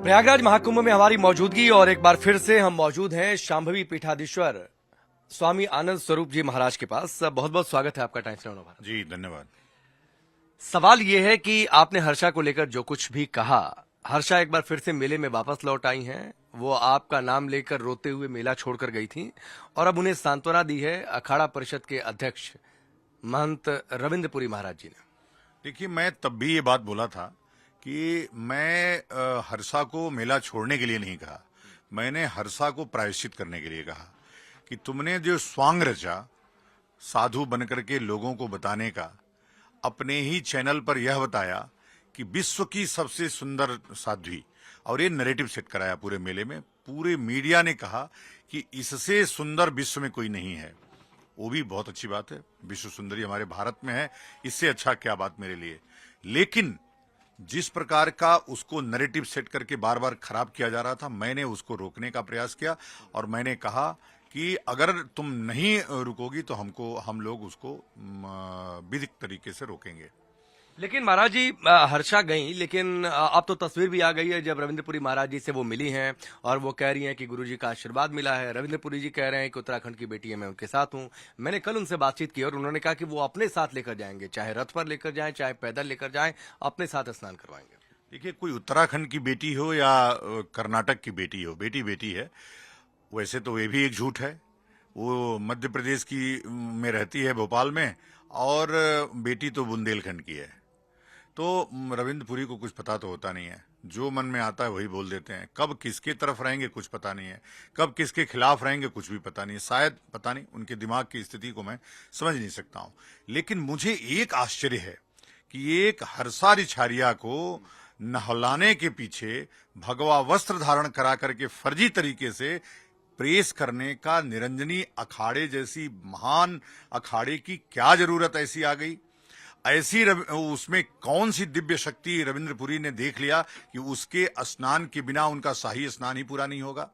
प्रयागराज महाकुंभ में हमारी मौजूदगी और एक बार फिर से हम मौजूद हैं शांभवी पीठाधीश्वर स्वामी आनंद स्वरूप जी महाराज के पास। बहुत बहुत स्वागत है आपका टाइम्स नाउ भारत। जी धन्यवाद। सवाल ये है कि आपने हर्षा को लेकर जो कुछ भी कहा, हर्षा एक बार फिर से मेले में वापस लौट आई हैं। वो आपका नाम लेकर रोते हुए मेला छोड़कर गई थी और अब उन्हें सांत्वना दी है अखाड़ा परिषद के अध्यक्ष महंत रविंद्रपुरी महाराज जी ने। देखिए, मैं तब भी ये बात बोला था कि मैं हर्षा को मेला छोड़ने के लिए नहीं कहा, मैंने हर्षा को प्रायश्चित करने के लिए कहा कि तुमने जो स्वांग रचा साधु बनकर के लोगों को बताने का, अपने ही चैनल पर यह बताया कि विश्व की सबसे सुंदर साध्वी, और ये नैरेटिव सेट कराया पूरे मेले में। पूरे मीडिया ने कहा कि इससे सुंदर विश्व में कोई नहीं है। वो भी बहुत अच्छी बात है, विश्व सुंदरी हमारे भारत में है, इससे अच्छा क्या बात मेरे लिए। लेकिन जिस प्रकार का उसको नैरेटिव सेट करके बार बार खराब किया जा रहा था, मैंने उसको रोकने का प्रयास किया और मैंने कहा कि अगर तुम नहीं रुकोगी तो हम लोग उसको विधिक तरीके से रोकेंगे। लेकिन महाराज जी, हर्षा गई, लेकिन अब तो तस्वीर भी आ गई है जब रविंद्रपुरी महाराज जी से वो मिली हैं और वो कह रही हैं कि गुरुजी का आशीर्वाद मिला है। रविंद्रपुरी जी कह रहे हैं कि उत्तराखंड की बेटी है, मैं उनके साथ हूं। मैंने कल उनसे बातचीत की और उन्होंने कहा कि वो अपने साथ लेकर जाएंगे, चाहे रथ पर लेकर जाएं, चाहे पैदल लेकर जाएं, अपने साथ स्नान करवाएंगे। देखिए, कोई उत्तराखंड की बेटी हो या कर्नाटक की बेटी हो, बेटी बेटी है। वैसे तो वे भी एक झूठ है। वो मध्य प्रदेश की में रहती है, भोपाल में, और बेटी तो बुंदेलखंड की है। तो रविंद्रपुरी को कुछ पता तो होता नहीं है, जो मन में आता है वही बोल देते हैं। कब किसके तरफ रहेंगे कुछ पता नहीं है, कब किसके खिलाफ रहेंगे कुछ भी पता नहीं है। शायद पता नहीं, उनके दिमाग की स्थिति को मैं समझ नहीं सकता हूं। लेकिन मुझे एक आश्चर्य है कि एक हर्षा रिछारिया को नहलाने के पीछे भगवा वस्त्र धारण करा करके फर्जी तरीके से प्रेस करने का निरंजनी अखाड़े जैसी महान अखाड़े की क्या जरूरत ऐसी आ गई। ऐसी उसमें कौन सी दिव्य शक्ति रविंद्रपुरी ने देख लिया कि उसके स्नान के बिना उनका शाही स्नान ही पूरा नहीं होगा।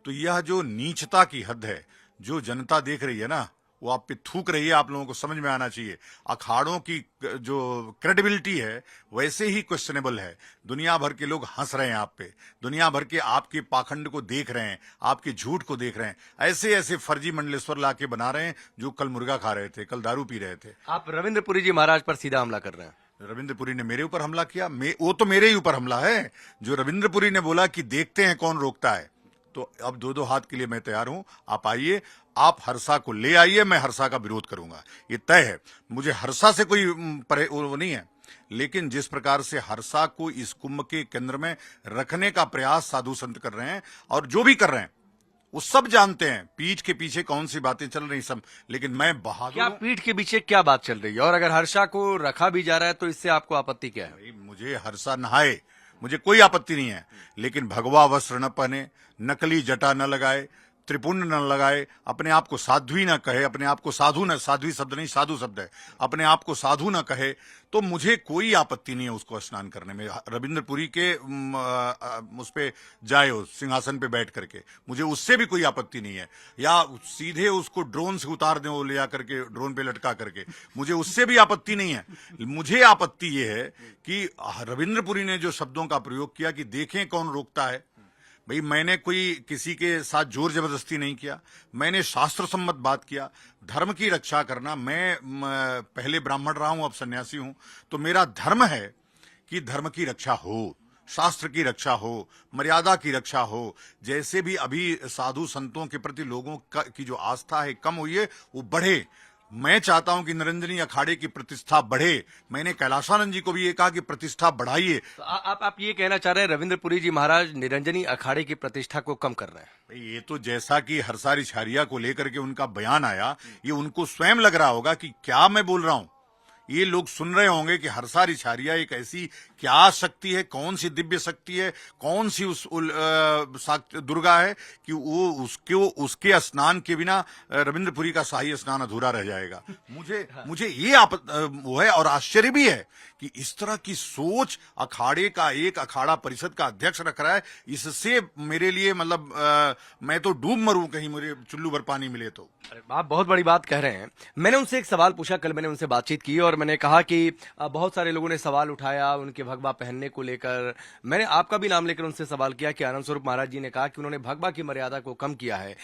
तो यह जो नीचता की हद है, जो जनता देख रही है ना, वो आप पे थूक रही है। आप लोगों को समझ में आना चाहिए, अखाड़ों की जो क्रेडिबिलिटी है वैसे ही क्वेश्चनेबल है। दुनिया भर के लोग हंस रहे हैं आप पे, दुनिया भर के आपके पाखंड को देख रहे हैं, आपके झूठ को देख रहे हैं। ऐसे ऐसे फर्जी मंडलेश्वर लाके बना रहे हैं जो कल मुर्गा खा रहे थे, कल दारू पी रहे थे। आप रविंद्रपुरी जी महाराज पर सीधा हमला कर रहे हैं। रविंद्रपुरी ने मेरे ऊपर हमला किया, वो तो मेरे ही ऊपर हमला है। जो रविंद्रपुरी ने बोला कि देखते हैं कौन रोकता है, तो अब दो हाथ के लिए मैं तैयार हूं। आप आइए, आप हर्षा को ले आइए, मैं हर्षा का विरोध करूंगा, ये तय है। मुझे हर्षा से कोई वो नहीं है, लेकिन जिस प्रकार से हर्षा को इस कुंभ के केंद्र में रखने का प्रयास साधु संत कर रहे हैं, और जो भी कर रहे हैं वो सब जानते हैं पीठ के पीछे कौन सी बातें चल रही सब। लेकिन मैं बहादुर, क्या पीठ के पीछे क्या बात चल रही है, और अगर हर्षा को रखा भी जा रहा है तो इससे आपको आपत्ति क्या है? मुझे हर्षा नहाए, मुझे कोई आपत्ति नहीं है, लेकिन भगवा वस्त्र न पहने, नकली जटा न लगाए, त्रिपुंड न लगाए, अपने आप को साध्वी न कहे, अपने आप को साधु न, साध्वी शब्द नहीं साधु शब्द है, अपने आप को साधु न कहे, तो मुझे कोई आपत्ति नहीं है उसको स्नान करने में। रविंद्रपुरी के उस पे जाए, उस सिंहासन पे बैठ करके, मुझे उससे भी कोई आपत्ति नहीं है। या सीधे उसको ड्रोन से उतार दें, वो ले जा करके ड्रोन पे लटका करके, मुझे उससे भी आपत्ति नहीं है। मुझे आपत्ति ये है कि रविंद्रपुरी ने जो शब्दों का प्रयोग किया कि देखें कौन रोकता है। भाई, मैंने कोई किसी के साथ जोर जबरदस्ती नहीं किया, मैंने शास्त्र सम्मत बात किया। धर्म की रक्षा करना, मैं पहले ब्राह्मण रहा हूं, अब सन्यासी हूं, तो मेरा धर्म है कि धर्म की रक्षा हो, शास्त्र की रक्षा हो, मर्यादा की रक्षा हो। जैसे भी अभी साधु संतों के प्रति लोगों की जो आस्था है कम हुई है, वो बढ़े। मैं चाहता हूं कि निरंजनी अखाड़े की प्रतिष्ठा बढ़े। मैंने कैलाशानंद जी को भी ये कहा कि प्रतिष्ठा बढ़ाइए। तो आप ये कहना चाह रहे हैं रविंद्रपुरी जी महाराज निरंजनी अखाड़े की प्रतिष्ठा को कम कर रहे हैं? ये तो जैसा कि हर्षा रिछारिया को लेकर के उनका बयान आया, ये उनको स्वयं लग रहा होगा कि क्या मैं बोल रहा हूं। ये लोग सुन रहे होंगे कि हर्षा रिछारिया एक ऐसी क्या शक्ति है, कौन सी दिव्य शक्ति है, कौन सी उस दुर्गा है कि वो उसके स्नान के बिना रविंद्रपुरी का शाही स्नान अधूरा रह जाएगा। मुझे ये वो है, और आश्चर्य भी है कि इस तरह की सोच अखाड़े का एक अखाड़ा परिषद का अध्यक्ष रख रहा है। इससे मेरे लिए मतलब मैं तो डूब मरूं कहीं मुझे चुल्लू भर पानी मिले तो। आप बहुत बड़ी बात कह रहे हैं। मैंने उनसे एक सवाल पूछा, कल मैंने उनसे बातचीत की और मैंने कहा कि बहुत सारे लोगों ने सवाल उठाया उनके भगवा पहनने को लेकर। मैंने आपका भी नाम लेकर उनसे सवाल किया कि आनंद स्वरूप महाराज जी ने कहा कि उन्होंने भगवा की मर्यादा को कम किया है।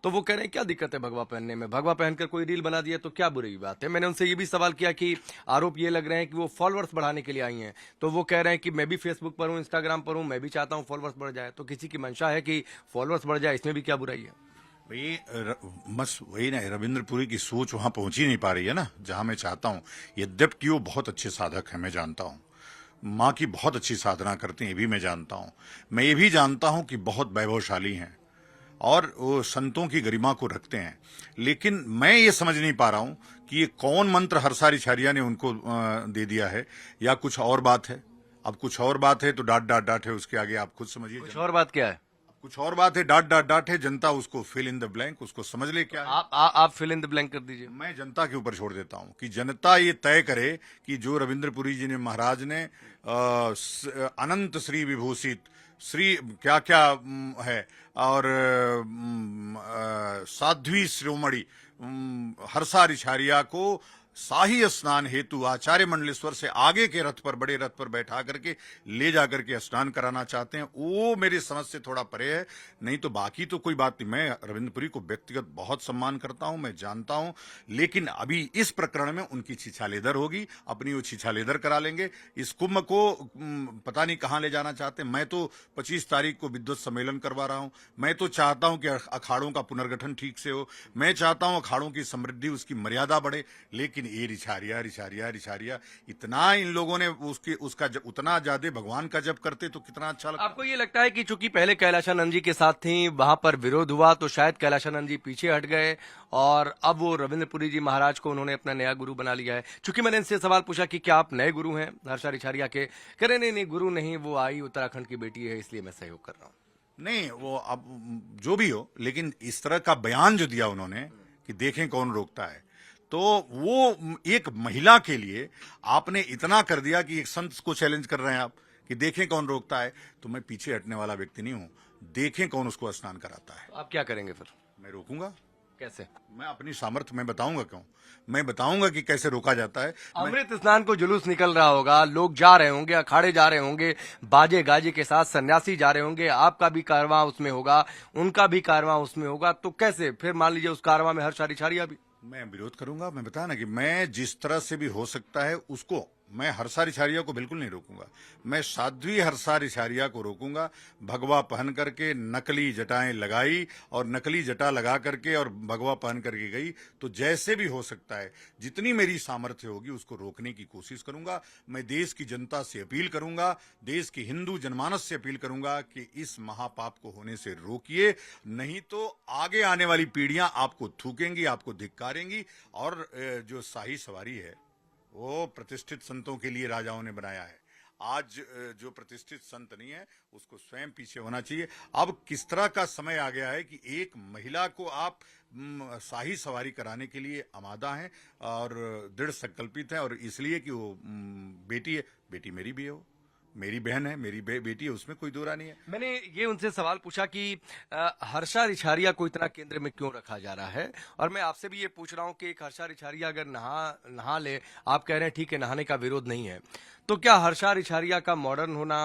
तो वो कह रहे हैं क्या दिक्कत है भगवा पहनने में, भगवा पहनकर कोई रील बना दिया तो क्या बुरी बात है। मैंने उनसे ये भी सवाल किया कि आरोप ये लग रहे हैं कि वो फॉलोअर्स बढ़ाने के लिए आई हैं, तो वो कह रहे हैं कि मैं भी फेसबुक पर हूँ, इंस्टाग्राम पर हूँ, मैं भी चाहता हूँ फॉलोअर्स बढ़ जाए। तो किसी की मंशा है कि फॉलोअर्स बढ़ जाए, इसमें भी क्या बुराई है। भाई बस वही ना, रविंद्रपुरी की सोच वहां पहुंच ही नहीं पा रही है ना जहां मैं चाहता हूं। यद्यपि वो बहुत अच्छे साधक हैं, मैं जानता हूं, माँ की बहुत अच्छी साधना करते हैं, ये भी मैं जानता हूं। मैं ये भी जानता हूं कि बहुत वैभवशाली हैं और वो संतों की गरिमा को रखते हैं। लेकिन मैं ये समझ नहीं पा रहा हूं कि ये कौन मंत्र हरसारी छारिया ने उनको दे दिया है, या कुछ और बात है। अब कुछ और बात है तो डांट डांट डांट है, उसके आगे आप खुद समझिए। कुछ और बात क्या है। कुछ और बात है, डांट डांट डांट है, जनता उसको फिल इन द ब्लैंक, उसको समझ ले क्या है। आप फिल इन द ब्लैंक कर दीजिए। मैं जनता के ऊपर छोड़ देता हूं कि जनता ये तय करे कि जो रविंद्रपुरी जी ने महाराज ने अनंत श्री विभूषित श्री क्या क्या है, और साध्वी श्रोमणि हरसारी छारिया को शाही स्नान हेतु आचार्य मंडलेश्वर से आगे के रथ पर, बड़े रथ पर बैठा करके ले जाकर के स्नान कराना चाहते हैं। वो मेरी समझ से थोड़ा परे है, नहीं तो बाकी तो कोई बात नहीं। मैं रविंद्रपुरी को व्यक्तिगत बहुत सम्मान करता हूं, मैं जानता हूं, लेकिन अभी इस प्रकरण में उनकी छिछालेदर होगी, अपनी वो छिछालेदर करा लेंगे। इस कुंभ को पता नहीं कहां ले जाना चाहते हैं। मैं तो 25 तारीख को विद्वत सम्मेलन करवा रहा हूं। मैं तो चाहता हूं कि अखाड़ों का पुनर्गठन ठीक से हो, मैं चाहता हूं अखाड़ों की समृद्धि, उसकी मर्यादा बढ़े। लेकिन ये रिछारिया रिछारिया रिछारिया, इतना इन लोगों ने उसका उतना ज्यादा भगवान का जप करते तो कितना अच्छा लगता। आपको ये लगता है कि चूंकि पहले कैलाशानंद जी के साथ थी, वहां पर विरोध हुआ, तो शायद कैलाशानंद जी पीछे हट गए और अब वो रविंद्रपुरी जी महाराज को उन्होंने अपना नया गुरु बना लिया है। चूंकि मैंने इनसे सवाल पूछा कि क्या आप नए गुरु हैं हर्षा रिछारिया के, कह रहे नहीं गुरु नहीं, वो आई उत्तराखंड की बेटी है इसलिए मैं सहयोग कर रहा हूँ। नहीं, वो अब जो भी हो, लेकिन इस तरह का बयान जो दिया उन्होंने कि देखें कौन रोकता है, तो वो एक महिला के लिए आपने इतना कर दिया कि एक संत को चैलेंज कर रहे हैं आप कि देखें कौन रोकता है। तो मैं पीछे हटने वाला व्यक्ति नहीं हूं, देखें कौन उसको स्नान कराता है। आप क्या करेंगे फिर। मैं रोकूंगा। कैसे। मैं अपनी सामर्थ्य मैं बताऊंगा, क्यों मैं बताऊंगा कि कैसे रोका जाता है। अमृत स्नान को जुलूस निकल रहा होगा, लोग जा रहे होंगे, अखाड़े जा रहे होंगे, बाजे गाजे के साथ सन्यासी जा रहे होंगे, आपका भी कारवां उसमें होगा, उनका भी कारवां उसमें होगा, तो कैसे फिर मान लीजिए उस कारवां में हर्षा रिछारिया भी। मैं विरोध करूंगा। मैं बताया ना कि मैं जिस तरह से भी हो सकता है उसको, मैं हर्षा रिछारिया को बिल्कुल नहीं रोकूंगा। मैं साध्वी हर्षा रिछारिया को रोकूंगा। भगवा पहन करके नकली जटाएं लगाई और नकली जटा लगा करके और भगवा पहन करके गई, तो जैसे भी हो सकता है जितनी मेरी सामर्थ्य होगी उसको रोकने की कोशिश करूंगा। मैं देश की जनता से अपील करूंगा, देश की हिंदू जनमानस से अपील करूंगा कि इस महापाप को होने से रोकिए, नहीं तो आगे आने वाली पीढ़ियां आपको थूकेंगी, आपको धिक्कारेंगी। और जो शाही सवारी है वो प्रतिष्ठित संतों के लिए राजाओं ने बनाया है। आज जो प्रतिष्ठित संत नहीं है उसको स्वयं पीछे होना चाहिए। अब किस तरह का समय आ गया है कि एक महिला को आप शाही सवारी कराने के लिए आमादा हैं और दृढ़ संकल्पित हैं, और इसलिए कि वो बेटी है। बेटी मेरी भी है, वो मेरी बहन है, मेरी बेटी है, उसमें कोई दो राय नहीं है। मैंने ये उनसे सवाल पूछा कि हर्षा रिछारिया को इतना केंद्र में क्यों रखा जा रहा है, और मैं आपसे भी ये पूछ रहा हूं कि एक हर्षा रिछारिया अगर नहा ले, आप कह रहे हैं ठीक है नहाने का विरोध नहीं है, तो क्या हर्षा रिछारिया का मॉडर्न होना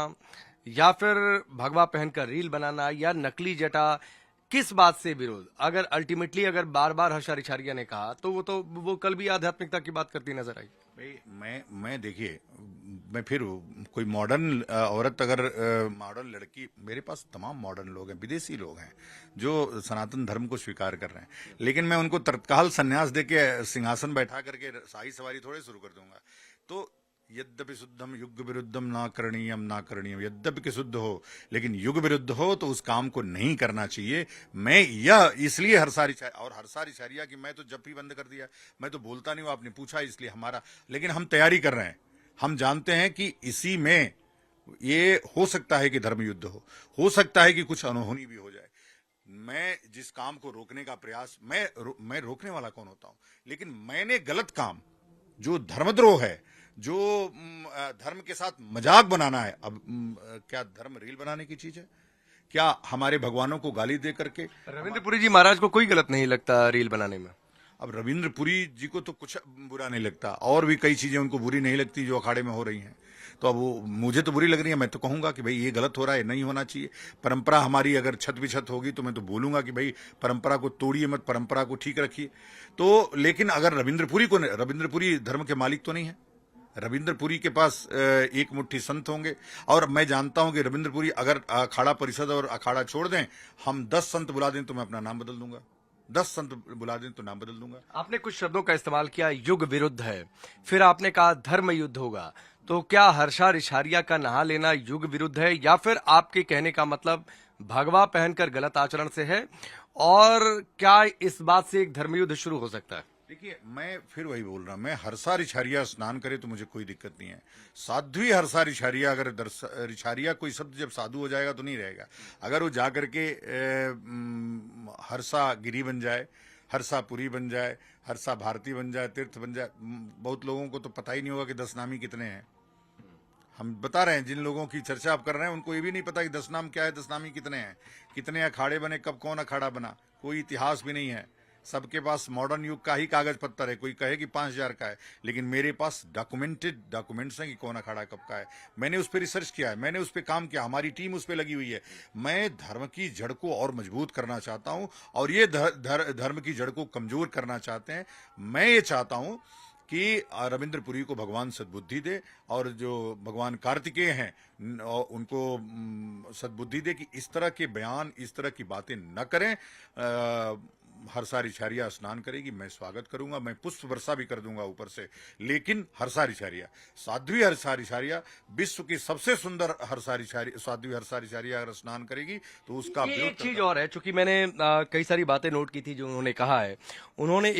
या फिर भगवा पहनकर रील बनाना या नकली जटा, किस बात से विरोध। अगर अल्टीमेटली अगर बार बार हर्षा रिछारिया ने कहा तो वो कल भी आध्यात्मिकता की बात करती नजर आई। भाई मैं देखिए, मैं फिर कोई मॉडर्न औरत, अगर मॉडर्न लड़की, मेरे पास तमाम मॉडर्न लोग हैं, विदेशी लोग हैं जो सनातन धर्म को स्वीकार कर रहे हैं, लेकिन मैं उनको तत्काल संन्यास देके सिंहासन बैठा करके शाही सवारी थोड़े शुरू कर दूंगा। तो यद्यपि शुद्धम युग विरुद्धम ना करणीयम, यद्यपि कि शुद्ध हो लेकिन युग विरुद्ध हो तो उस काम को नहीं करना चाहिए। मैं यह इसलिए हर्षा रिछारिया की मैं तो जब भी बंद कर दिया, मैं तो बोलता नहीं हूं, आपने पूछा इसलिए हमारा, लेकिन हम तैयारी कर रहे हैं। हम जानते हैं कि इसी में ये हो सकता है कि धर्म युद्ध हो सकता है कि कुछ अनहोनी भी हो जाए। मैं जिस काम को रोकने का प्रयास, मैं रोकने वाला कौन होता हूं, लेकिन मैंने गलत काम, जो धर्मद्रोह है, जो धर्म के साथ मजाक बनाना है। अब क्या धर्म रील बनाने की चीज है? क्या हमारे भगवानों को गाली दे करके? रविंद्रपुरी जी महाराज को कोई गलत नहीं लगता रील बनाने में। अब रविंद्रपुरी जी को तो कुछ बुरा नहीं लगता, और भी कई चीजें उनको बुरी नहीं लगती जो अखाड़े में हो रही हैं। तो अब वो मुझे तो बुरी लग रही है, मैं तो कहूंगा कि भाई ये गलत हो रहा है, नहीं होना चाहिए। परंपरा हमारी अगर छत विछत होगी तो मैं तो बोलूंगा कि भाई परंपरा को तोड़िए मत, परंपरा को ठीक रखिए। तो लेकिन अगर रविंद्रपुरी धर्म के मालिक तो नहीं है। रविंद्रपुरी के पास एक मुट्ठी संत होंगे, और मैं जानता हूं कि रविंद्रपुरी अगर अखाड़ा परिषद और अखाड़ा छोड़ दें, हम 10 संत बुला दें तो मैं अपना नाम बदल दूंगा। 10 संत बुला दें तो नाम बदल दूंगा। आपने कुछ शब्दों का इस्तेमाल किया, युग विरुद्ध है, फिर आपने कहा धर्म युद्ध होगा। तो क्या हर्षा रिछारिया का नहा लेना युग विरुद्ध है, या फिर आपके कहने का मतलब भगवा पहनकर गलत आचरण से है? और क्या इस बात से एक धर्मयुद्ध शुरू हो सकता है? देखिए, मैं फिर वही बोल रहा हूं, मैं हर्षा रिछारिया स्नान करे तो मुझे कोई दिक्कत नहीं है। साध्वी हर्षा रिछारिया, अगर रिछारिया कोई शब्द जब साधु हो जाएगा तो नहीं रहेगा। अगर वो जा करके हर्षा गिरी बन जाए, हर्षापुरी बन जाए, हर्षा भारती बन जाए, तीर्थ बन जाए, बहुत लोगों को तो पता ही नहीं होगा कि 10 नामी कितने हैं। हम बता रहे हैं, जिन लोगों की चर्चा आप कर रहे हैं उनको ये भी नहीं पता कि 10 नाम क्या है, 10 नामी कितने हैं, कितने अखाड़े बने, कब कौन अखाड़ा बना, कोई इतिहास भी नहीं है। सबके पास मॉडर्न युग का ही कागज पत्तर है। कोई कहे कि 5000 का है, लेकिन मेरे पास डॉक्यूमेंट्स हैं कि कौन अखाड़ा कब का है। मैंने उस पर रिसर्च किया है, मैंने उस पर काम किया, हमारी टीम उस पर लगी हुई है। मैं धर्म की जड़ को और मजबूत करना चाहता हूं, और ये धर्म की जड़ को कमजोर करना चाहते हैं। मैं ये चाहता हूं कि रविंद्रपुरी को भगवान सद्बुद्धि दे, और जो भगवान कार्तिकेय हैं उनको सद्बुद्धि दे कि इस तरह के बयान, इस तरह की बातें न करें। हर्षा रिछारिया स्नान करेगी, मैं स्वागत करूंगा, मैं पुष्प वर्षा भी कर दूंगा ऊपर से। लेकिन हर्षा रिछारिया, साध्वी हर्षा रिछारिया, विश्व की सबसे सुंदर साध्वी हर्षा रिछारिया अगर स्नान करेगी तो उसका ये विरोध एक चीज और है, चूंकि मैंने कई सारी बातें नोट की थी जो उन्होंने कहा है। उन्होंने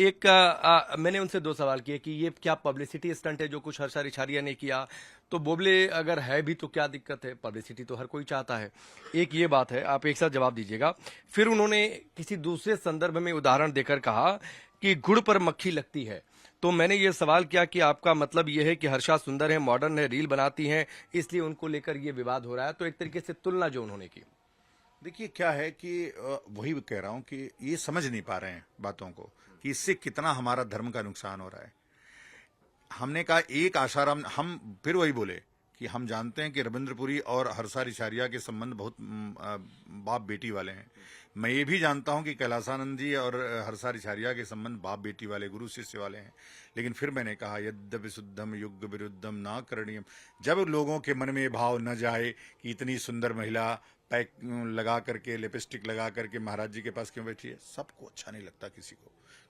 मैंने उनसे 2 सवाल किए कि ये क्या पब्लिसिटी स्टंट है जो कुछ हर्षा रिछारिया ने किया, तो बोले अगर है भी तो क्या दिक्कत है, पब्लिसिटी तो हर कोई चाहता है। एक ये बात है, आप एक साथ जवाब दीजिएगा। फिर उन्होंने किसी दूसरे संदर्भ में उदाहरण देकर कहा कि गुड़ पर मक्खी लगती है। तो मैंने ये सवाल किया कि आपका मतलब ये है कि हर्षा सुंदर है, मॉडर्न है, रील बनाती हैं, इसलिए उनको लेकर ये विवाद हो रहा है। तो एक तरीके से तुलना जो उन्होंने की। देखिए, क्या है कि वही कह रहा हूं कि ये समझ नहीं पा रहे हैं बातों को, कि इससे कितना हमारा धर्म का नुकसान हो रहा है। हमने कहा एक आशाराम, हम फिर वही बोले कि हम जानते हैं कि रविंद्रपुरी और हर्षा रिछारिया के संबंध बहुत बाप बेटी वाले हैं। मैं ये भी जानता हूं कि कैलासानंद जी और हर्षा रिछारिया के संबंध बाप बेटी वाले, गुरु शिष्य वाले हैं। लेकिन फिर मैंने कहा, यद्यपि शुद्धम युग विरुद्धम ना करणीयम। जब लोगों के मन में भाव न जाए कि इतनी सुंदर महिला पैक लगा करके, लिपस्टिक लगा करके महाराज जी के पास क्यों बैठी है, सबको अच्छा नहीं लगता,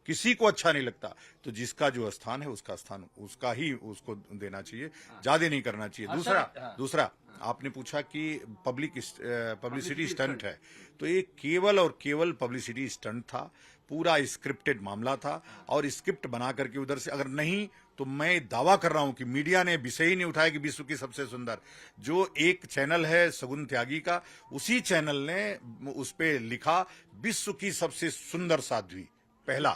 किसी को अच्छा नहीं लगता। तो जिसका जो स्थान है उसका स्थान उसका ही उसको देना चाहिए, ज्यादा नहीं करना चाहिए। दूसरा आपने पूछा कि पब्लिसिटी स्टंट है, तो ये केवल और केवल पब्लिसिटी स्टंट था। पूरा स्क्रिप्टेड मामला था, और स्क्रिप्ट बना करके उधर से अगर नहीं, तो मैं दावा कर रहा हूं कि मीडिया ने विषय ही नहीं उठाया कि विश्व की सबसे सुंदर, जो एक चैनल है सगुन त्यागी का, उसी चैनल ने उस पे लिखा विश्व की सबसे सुंदर साध्वी पहला।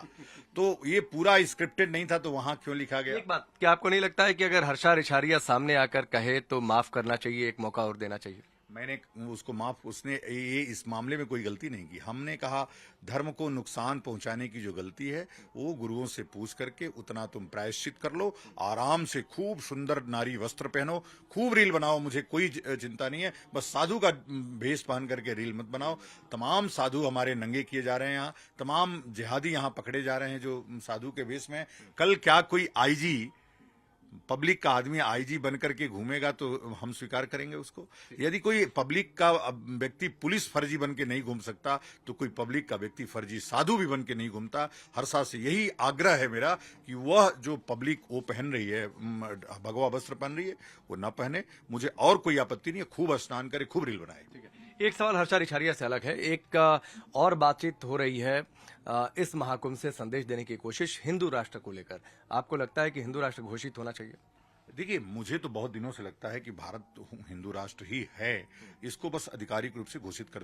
तो ये पूरा स्क्रिप्टेड नहीं था, तो वहां क्यों लिखा गया? एक बात, क्या आपको नहीं लगता है कि अगर हर्षा रिछारिया सामने आकर कहे तो माफ करना चाहिए, एक मौका और देना चाहिए? मैंने उसको माफ, उसने ये इस मामले में कोई गलती नहीं की। हमने कहा धर्म को नुकसान पहुंचाने की जो गलती है वो गुरुओं से पूछ करके उतना तुम प्रायश्चित कर लो, आराम से खूब सुंदर नारी वस्त्र पहनो, खूब रील बनाओ, मुझे कोई चिंता नहीं है। बस साधु का भेष पहन करके रील मत बनाओ। तमाम साधु हमारे नंगे किए जा रहे हैं यहाँ, तमाम जिहादी यहाँ पकड़े जा रहे हैं जो साधु के भेष में। कल क्या कोई आईजी, पब्लिक का आदमी आईजी बन करके घूमेगा तो हम स्वीकार करेंगे उसको? यदि कोई पब्लिक का व्यक्ति पुलिस फर्जी बन के नहीं घूम सकता, तो कोई पब्लिक का व्यक्ति फर्जी साधु भी बन के नहीं घूमता। हर्षा से यही आग्रह है मेरा कि वह जो पब्लिक वो पहन रही है, भगवा वस्त्र पहन रही है, वो ना पहने। मुझे और कोई आपत्ति नहीं है, खूब स्नान करे, खूब रील बनाए। ठीक है, एक सवाल हर्षा रिछारिया से अलग है। एक और बातचीत हो रही है इस महाकुंभ से संदेश देने की कोशिश हिंदू राष्ट्र को लेकर। आपको लगता है कि हिंदू राष्ट्र घोषित होना चाहिए? देखिए, मुझे तो बहुत दिनों से लगता है कि भारत हिंदू राष्ट्र ही है, इसको बस आधिकारिक रूप से घोषित कर